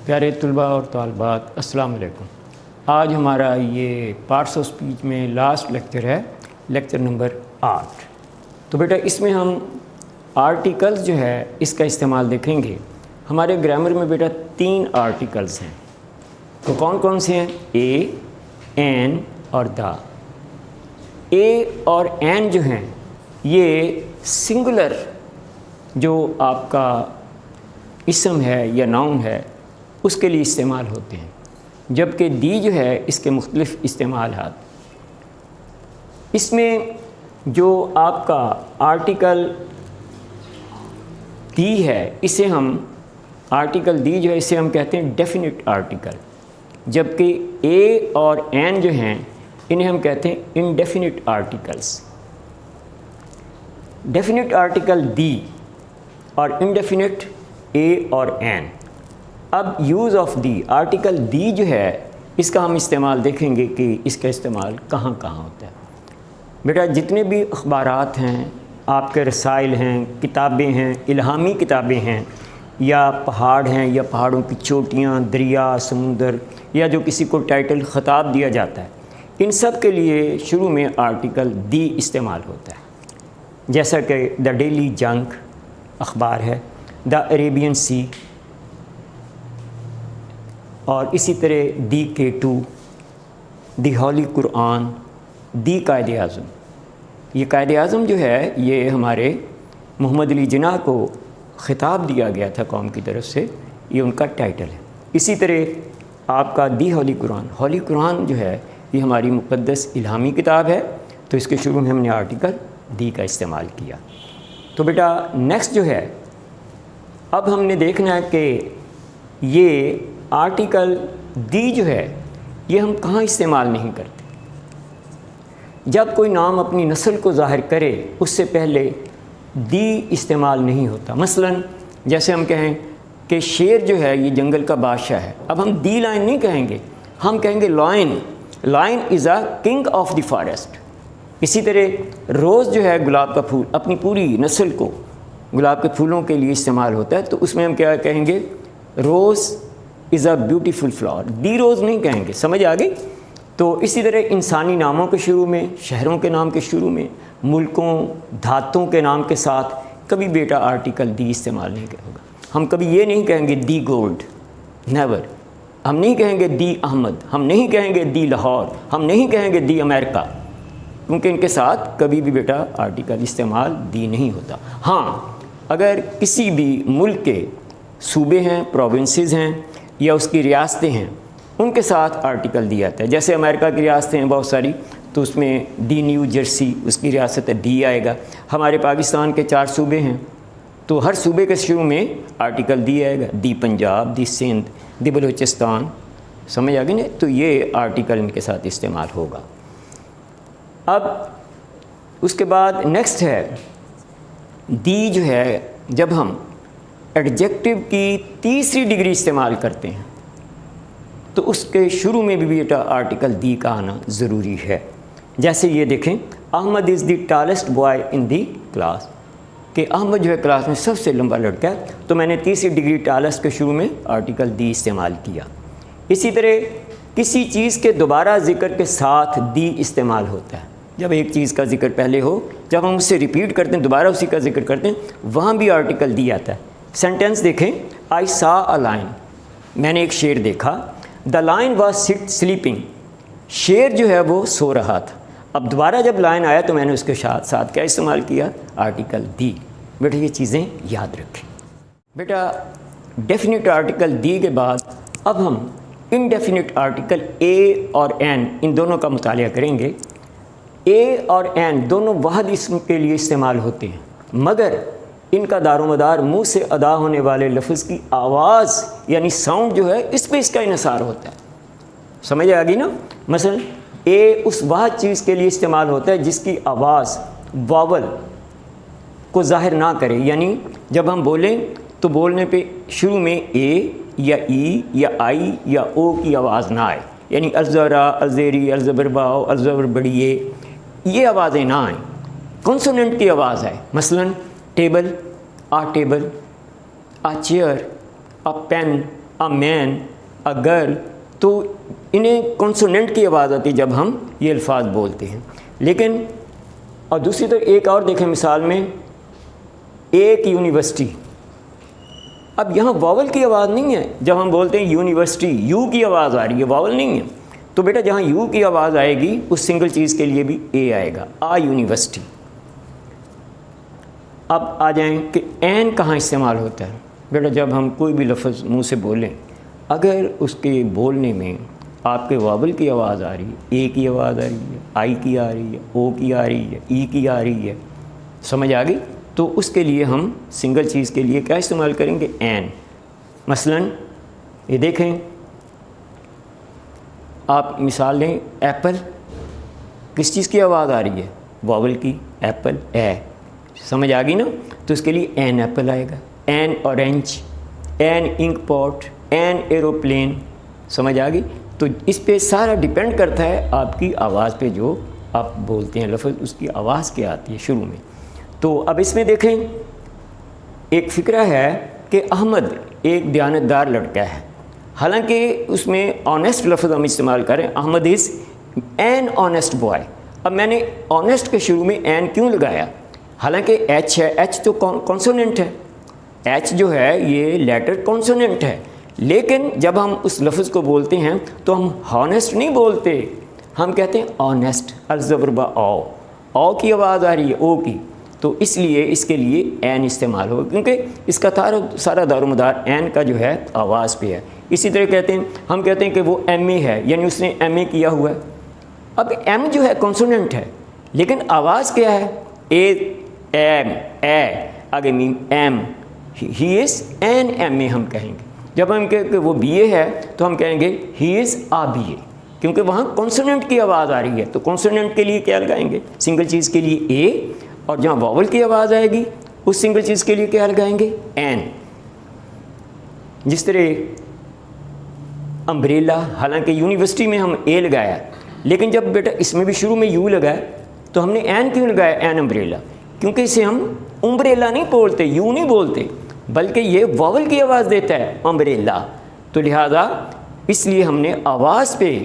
پیارے طلباء اور طالبات، السلام علیکم۔ آج ہمارا یہ پارٹس آف اسپیچ میں لاسٹ لیکچر ہے، لیکچر نمبر 8۔ تو بیٹا اس میں ہم آرٹیکلز جو ہے اس کا استعمال دیکھیں گے۔ ہمارے گرامر میں بیٹا 3 آرٹیکلز ہیں، تو کون کون سے ہیں؟ اے، این اور دا۔ اے اور این جو ہیں یہ سنگولر جو آپ کا اسم ہے یا ناؤن ہے اس کے لیے استعمال ہوتے ہیں، جبکہ دی جو ہے اس کے مختلف استعمالات۔ اس میں جو آپ کا آرٹیکل دی ہے اسے ہم آرٹیکل دی جو ہے اسے ہم کہتے ہیں ڈیفینٹ آرٹیکل، جبکہ اے اور این جو ہیں انہیں ہم کہتے ہیں انڈیفینٹ آرٹیکلس۔ ڈیفینٹ آرٹیکل دی اور انڈیفینٹ اے اور این۔ اب یوز آف دی، آرٹیکل دی جو ہے اس کا ہم استعمال دیکھیں گے کہ اس کا استعمال کہاں کہاں ہوتا ہے۔ بیٹا جتنے بھی اخبارات ہیں، آپ کے رسائل ہیں، کتابیں ہیں، الہامی کتابیں ہیں، یا پہاڑ ہیں یا پہاڑوں کی چوٹیاں، دریا، سمندر، یا جو کسی کو ٹائٹل خطاب دیا جاتا ہے، ان سب کے لیے شروع میں آرٹیکل دی استعمال ہوتا ہے، جیسا کہ دا ڈیلی جنک اخبار ہے، دا عریبین سی، اور اسی طرح دی K2، دی ہولی قرآن، دی قائد اعظم۔ یہ قائد اعظم جو ہے یہ ہمارے محمد علی جناح کو خطاب دیا گیا تھا قوم کی طرف سے، یہ ان کا ٹائٹل ہے۔ اسی طرح آپ کا دی ہولی قرآن، ہولی قرآن جو ہے یہ ہماری مقدس الہامی کتاب ہے، تو اس کے شروع میں ہم نے آرٹیکل دی کا استعمال کیا۔ تو بیٹا نیکسٹ جو ہے، اب ہم نے دیکھنا ہے کہ یہ آرٹیکل دی جو ہے یہ ہم کہاں استعمال نہیں کرتے۔ جب کوئی نام اپنی نسل کو ظاہر کرے اس سے پہلے دی استعمال نہیں ہوتا۔ مثلا جیسے ہم کہیں کہ شیر جو ہے یہ جنگل کا بادشاہ ہے، اب ہم دی لائن نہیں کہیں گے، ہم کہیں گے line, line is a king of the forest. اسی طرح روز جو ہے گلاب کا پھول اپنی پوری نسل کو گلاب کے پھولوں کے لیے استعمال ہوتا ہے، تو اس میں ہم کیا کہیں گے؟ روز از اے بیوٹیفل فلاور، دی روز نہیں کہیں گے۔ سمجھ آ گئی؟ تو اسی طرح انسانی ناموں کے شروع میں، شہروں کے نام کے شروع میں، ملکوں، دھاتوں کے نام کے ساتھ کبھی بیٹا آرٹیکل دی استعمال نہیں ہوگا۔ ہم کبھی یہ نہیں کہیں گے دی گولڈ، نیور۔ ہم نہیں کہیں گے دی احمد، ہم نہیں کہیں گے دی لاہور، ہم نہیں کہیں گے دی امریکہ، کیونکہ ان کے ساتھ کبھی بھی بیٹا آرٹیکل استعمال دی نہیں ہوتا۔ ہاں اگر کسی بھی ملک کے صوبے ہیں، پروونسز ہیں، یا اس کی ریاستیں ہیں، ان کے ساتھ آرٹیکل دی جاتا ہے۔ جیسے امریکہ کی ریاستیں ہیں بہت ساری، تو اس میں دی نیو جرسی اس کی ریاست ہے، دی آئے گا۔ ہمارے پاکستان کے 4 صوبے ہیں، تو ہر صوبے کے شروع میں آرٹیکل دی آئے گا، دی پنجاب، دی سندھ، دی بلوچستان۔ سمجھ آ گئی نا؟ تو یہ آرٹیکل ان کے ساتھ استعمال ہوگا۔ اب اس کے بعد نیکسٹ ہے دی جو ہے، جب ہم ایڈجیکٹو کی تیسری ڈگری استعمال کرتے ہیں تو اس کے شروع میں بھی بیٹا آرٹیکل دی کا آنا ضروری ہے۔ جیسے یہ دیکھیں، Ahmed is the tallest boy in the class, کہ احمد جو ہے کلاس میں سب سے لمبا لڑکا ہے، تو میں نے تیسری ڈگری ٹالسٹ کے شروع میں آرٹیکل دی استعمال کیا۔ اسی طرح کسی چیز کے دوبارہ ذکر کے ساتھ دی استعمال ہوتا ہے۔ جب ایک چیز کا ذکر پہلے ہو، جب ہم اسے ریپیٹ کرتے ہیں، دوبارہ اسی کا ذکر کرتے ہیں، وہاں بھی آرٹیکل دی آتا ہے۔ سینٹینس دیکھیں، آئی سا اے لائن، میں نے ایک شیر دیکھا، دا لائن واز سلیپنگ، شیر جو ہے وہ سو رہا تھا۔ اب دوبارہ جب لائن آیا تو میں نے اس کے ساتھ کیا استعمال کیا؟ آرٹیکل دی۔ بیٹا یہ چیزیں یاد رکھیں۔ بیٹا ڈیفینٹ آرٹیکل دی کے بعد اب ہم انڈیفینٹ آرٹیکل اے اور این، ان دونوں کا مطالعہ کریں گے۔ اے اور این دونوں واحد اسم کے لیے استعمال ہوتے ہیں، مگر ان کا دار و مدار منہ سے ادا ہونے والے لفظ کی آواز یعنی ساؤنڈ جو ہے اس پہ اس کا انحصار ہوتا ہے۔ سمجھ آ گئی نا؟ مثلا اے اس واحد چیز کے لیے استعمال ہوتا ہے جس کی آواز واول کو ظاہر نہ کرے، یعنی جب ہم بولیں تو بولنے پہ شروع میں اے یا ای یا آئی یا او کی آواز نہ آئے، یعنی الزرا، الزیری، الزبر باؤ، الزبر بڑیے، یہ آوازیں نہ آئیں، کانسوننٹ کی آواز آئے۔ مثلا table, a table, a chair, a pen, man, a girl, تو انہیں کانسوننٹ کی آواز آتی ہے جب ہم یہ الفاظ بولتے ہیں. لیکن اور دوسری طرف ایک اور دیکھیں مثال میں، ایک یونیورسٹی. اب یہاں واول کی آواز نہیں ہے. جب ہم بولتے ہیں یونیورسٹی، یو کی آواز آ رہی ہے، واول نہیں ہے. تو بیٹا جہاں یو کی آواز آئے گی اس سنگل چیز کے لیے بھی اے آئے گا، آ یونیورسٹی. اب آ جائیں کہ این کہاں استعمال ہوتا ہے. بیٹا جب ہم کوئی بھی لفظ منہ سے بولیں، اگر اس کے بولنے میں آپ کے واول کی آواز آ رہی ہے، اے کی آواز آ رہی ہے، آئی کی آ رہی ہے، او کی آ رہی ہے، ای کی آ رہی ہے، سمجھ آ گئی، تو اس کے لیے ہم سنگل چیز کے لیے کیا استعمال کریں گے؟ این. مثلاً یہ دیکھیں، آپ مثال لیں، ایپل، کس چیز کی آواز آ رہی ہے؟ واول کی، ایپل، اے. سمجھ آ گئی نا؟ تو اس کے لیے این ایپل آئے گا، این اورینج، این انک پاٹ، این ایروپلین. سمجھ آ گئی؟ تو اس پہ سارا ڈیپینڈ کرتا ہے آپ کی آواز پہ، جو آپ بولتے ہیں لفظ اس کی آواز کیا آتی ہے شروع میں. تو اب اس میں دیکھیں، ایک فکرہ ہے کہ احمد ایک دیانتدار لڑکا ہے. حالانکہ اس میں آنیسٹ لفظ ہم استعمال کریں، Ahmed is an honest boy. اب میں نے آنیسٹ کے شروع میں این کیوں لگایا؟ حالانکہ ایچ ہے، ایچ تو کانسوننٹ ہے، ایچ جو ہے یہ لیٹر کانسوننٹ ہے. لیکن جب ہم اس لفظ کو بولتے ہیں تو ہم ہانیسٹ نہیں بولتے، ہم کہتے ہیں آنیسٹ. الزبر با او، او کی آواز آ رہی ہے، او کی. تو اس لیے اس کے لیے این استعمال ہوگا، کیونکہ اس کا سارا دار و مدار این کا جو ہے آواز پہ ہے. اسی طرح کہتے ہیں، ہم کہتے ہیں کہ وہ ایم اے ہے، یعنی اس نے ایم اے کیا ہوا ہے. اب ایم جو ہے کانسوننٹ ہے، لیکن آواز کیا ہے؟ اے، ایم، اے، آگے میم M. He is an M A ہم کہیں گے. جب ہم کہیں کہ وہ بی اے ہے تو ہم کہیں گے ہی از آ بی اے، کیونکہ وہاں کانسوننٹ کی آواز آ رہی ہے. تو کانسوننٹ کے لیے کیا لگائیں گے؟ سنگل چیز کے لیے اے، اور جہاں واول کی آواز آئے گی اس سنگل چیز کے لیے کیا لگائیں گے؟ این. جس طرح امبریلا، حالانکہ یونیورسٹی میں ہم اے لگایا، لیکن جب بیٹا اس میں بھی شروع میں یو لگایا تو ہم نے این کیوں لگایا؟ این امبریلا، کیونکہ اسے ہم امبریلا نہیں بولتے، یو نہیں بولتے، بلکہ یہ واول کی آواز دیتا ہے، امبریلا. تو لہذا اس لیے ہم نے آواز پہ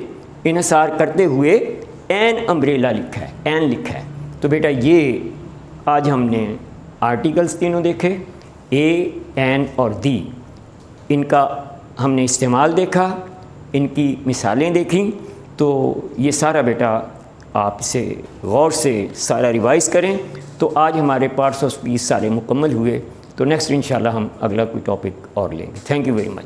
انحصار کرتے ہوئے این امبریلا لکھا ہے، این لکھا ہے. تو بیٹا یہ آج ہم نے آرٹیکلس تینوں دیکھے، اے، این اور دی. ان کا ہم نے استعمال دیکھا، ان کی مثالیں دیکھیں. تو یہ سارا بیٹا آپ اسے غور سے سارا ریوائز کریں. تو آج ہمارے پارٹس آف اسپیچ سارے مکمل ہوئے. تو نیکسٹ انشاءاللہ ہم اگلا کوئی ٹاپک اور لیں گے. Thank you very much.